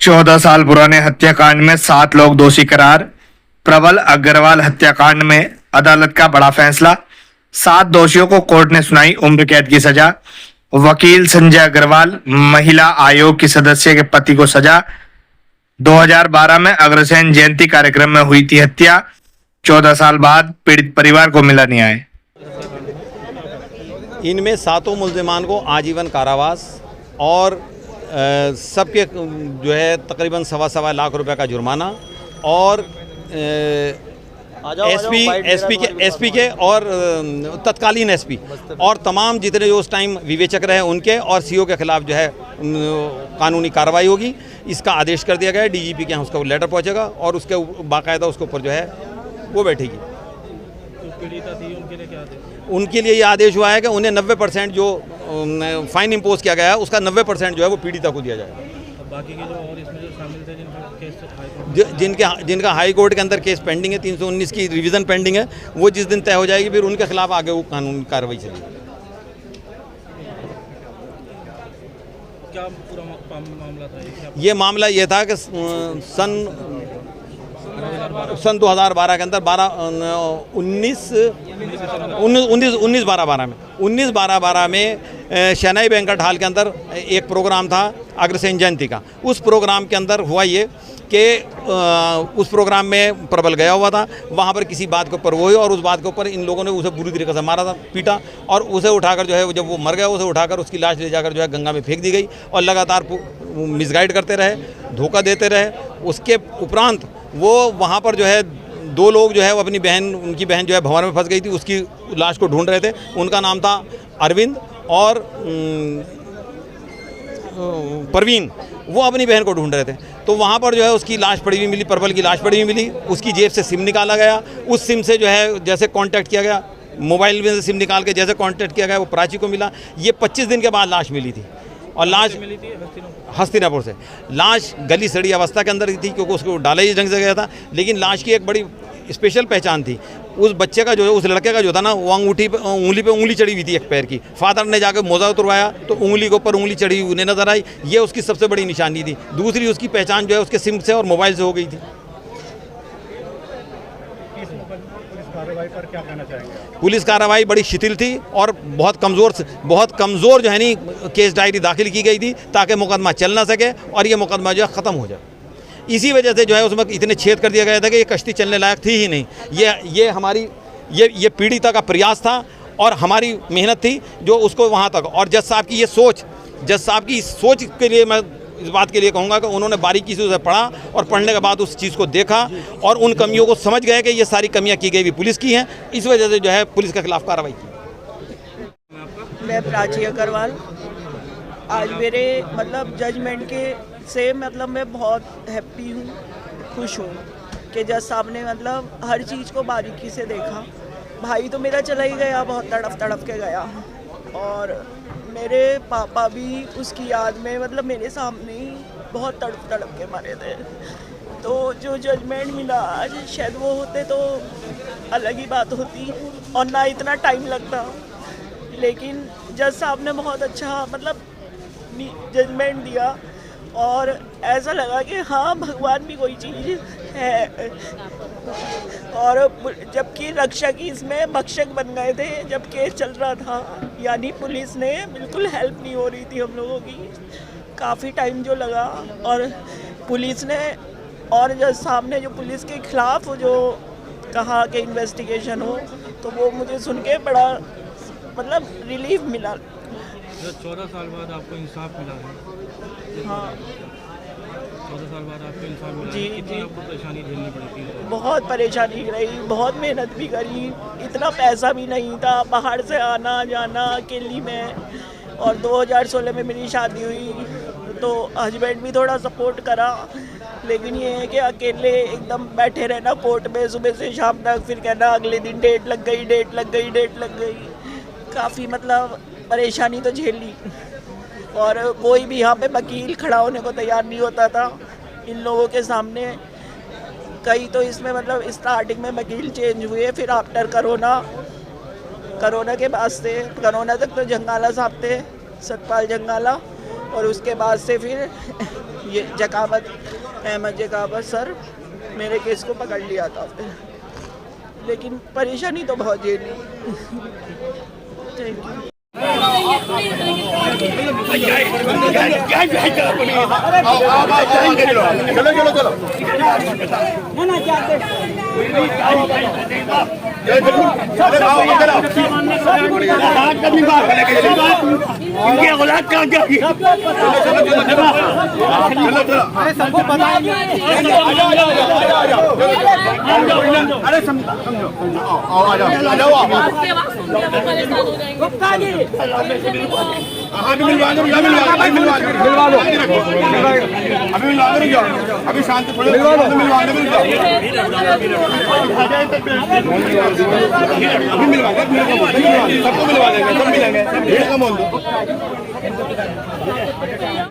14 साल पुराने हत्याकांड में 7 लोग दोषी करार। प्रबल अग्रवाल हत्याकांड में अदालत का बड़ा फैसला। 7 दोषियों को कोर्ट ने सुनाई उम्र कैद की सजा। वकील संजय अग्रवाल, महिला आयोग की सदस्य के पति को सजा। 2012 में अग्रसेन जयंती कार्यक्रम में हुई थी हत्या। 14 साल बाद पीड़ित परिवार को मिला न्याय। इनमें 7 मुल्जिमान को आजीवन कारावास और सबके जो है तकरीबन सवा लाख रुपए का जुर्माना और एसपी के और तत्कालीन एसपी और तमाम जितने जो उस टाइम विवेचक रहे उनके और सीओ के खिलाफ जो है कानूनी कार्रवाई होगी। इसका आदेश कर दिया गया है। डीजीपी के यहाँ उसका लेटर पहुँचेगा और उसके बाकायदा उसके ऊपर जो है वो बैठेगी। उनके लिए ये आदेश हुआ है कि उन्हें 90% जो फाइन इम्पोज किया गया है उसका 90% जो है वो पीड़िता को दिया जाएगा। बाकी के जो और इसमें जो शामिल थे जिनका हाई कोर्ट के अंदर केस पेंडिंग है, 319 की रिवीजन पेंडिंग है, वो जिस दिन तय हो जाएगी फिर उनके खिलाफ आगे वो कानूनी कार्रवाई चलेगी। क्या पूरा मामला था? ये मामला ये था कि सन 2012 के अंदर 19-12 में शहनाई बैंक्वेट हॉल के अंदर एक प्रोग्राम था अग्रसेन जयंती का। उस प्रोग्राम के अंदर हुआ ये कि उस प्रोग्राम में प्रबल गया हुआ था, वहाँ पर किसी बात के ऊपर वो हुई और उस बात के ऊपर इन लोगों ने उसे बुरी तरीके से मारा था, पीटा और उसे उठाकर जो है जब वो मर गया उसे उठाकर उसकी लाश ले जाकर जो है गंगा में फेंक दी गई और लगातार मिसगाइड करते रहे, धोखा देते रहे। उसके उपरांत वो वहाँ पर जो है 2 लोग जो है वो अपनी बहन, उनकी बहन जो है भंवर में फंस गई थी, उसकी लाश को ढूंढ रहे थे। उनका नाम था अरविंद और परवीन। वो अपनी बहन को ढूंढ रहे थे तो वहाँ पर जो है उसकी लाश पड़ी हुई मिली, प्रबल की लाश पड़ी हुई मिली। उसकी जेब से सिम निकाला गया, उस सिम से जो है जैसे कांटेक्ट किया गया, मोबाइल में से सिम निकाल के जैसे कांटेक्ट किया गया वो प्राची को मिला। ये 25 दिन के बाद लाश मिली थी और लाश मिली थी हस्तिनापुर से। लाश गली सड़ी अवस्था के अंदर थी क्योंकि उसको डाला ही ढंग से गया था, लेकिन लाश की एक बड़ी स्पेशल पहचान थी। उस बच्चे का जो है, उस लड़के का जो था ना, वो उंगली पे उंगली चढ़ी हुई थी एक पैर की। फादर ने जाकर मोजा उतरवाया तो उंगली के ऊपर उंगली चढ़ी हुई उन्हें नजर आई। ये उसकी सबसे बड़ी निशानी थी। दूसरी उसकी पहचान जो है उसके सिम से और मोबाइल से हो गई थी। पुलिस कार्रवाई बड़ी शिथिल थी और बहुत कमज़ोर जो है नहीं केस डायरी दाखिल की गई थी ताकि मुकदमा चल ना सके और ये मुकदमा जो है ख़त्म हो जाए। इसी वजह से जो है उसमें इतने छेद कर दिया गया था कि ये कश्ती चलने लायक थी ही नहीं। ये हमारी ये पीड़िता का प्रयास था और हमारी मेहनत थी जो उसको वहाँ तक। और जज साहब की इस सोच के लिए मैं इस बात के लिए कहूँगा कि उन्होंने बारीकी से उसे पढ़ा और पढ़ने के बाद उस चीज़ को देखा और उन कमियों को समझ गए कि ये सारी कमियाँ की गई भी पुलिस की हैं। इस वजह से जो है पुलिस के खिलाफ कार्रवाई की। मैं प्राची अग्रवाल। आज मेरे जजमेंट से मैं बहुत हैप्पी हूँ, खुश हूँ कि जज साहब ने हर चीज़ को बारीकी से देखा। भाई तो मेरा चला ही गया, बहुत तड़प के गया और मेरे पापा भी उसकी याद में मेरे सामने ही बहुत तड़प के मरे थे। तो जो जजमेंट मिला आज, शायद वो होते तो अलग ही बात होती और ना इतना टाइम लगता, लेकिन जज साहब ने बहुत अच्छा जजमेंट दिया और ऐसा लगा कि हाँ भगवान भी कोई चीज़ है। और जबकि रक्षक इसमें भक्षक बन गए थे जब केस चल रहा था, यानी पुलिस ने बिल्कुल हेल्प नहीं हो रही थी हम लोगों की। काफ़ी टाइम जो लगा और पुलिस ने और जज साहब ने जो पुलिस के खिलाफ जो कहा कि इन्वेस्टिगेशन हो, तो वो मुझे सुन के बड़ा रिलीफ मिला। 14 साल बाद आपको इंसाफ मिला है। हाँ, 14 साल बाद आपको इंसाफ मिला जी, है। कितनी आपको परेशानी झेलनी पड़ी थी? बहुत परेशानी रही, बहुत मेहनत भी करी। इतना पैसा भी नहीं था, बाहर से आना जाना अकेली में। और 2016 में मेरी शादी हुई तो हस्बैंड भी थोड़ा सपोर्ट करा, लेकिन ये है कि अकेले एकदम बैठे रहना कोर्ट में सुबह से शाम तक, फिर कहना अगले दिन डेट लग गई। काफ़ी परेशानी तो झेली और कोई भी यहाँ पे वकील खड़ा होने को तैयार नहीं होता था इन लोगों के सामने। कई तो इसमें स्टार्टिंग में वकील चेंज हुए, फिर आफ्टर करोना के बाद से, करोना तक तो जंगाला साहब थे, सतपाल जंगाला, और उसके बाद से फिर ये जकावत अहमद जकावत सर मेरे केस को पकड़ लिया था फिर, लेकिन परेशानी तो बहुत झेली। Thank you. अभी शांति मिलवा दो, सबको मिलवा देंगे, सब मिलेंगे।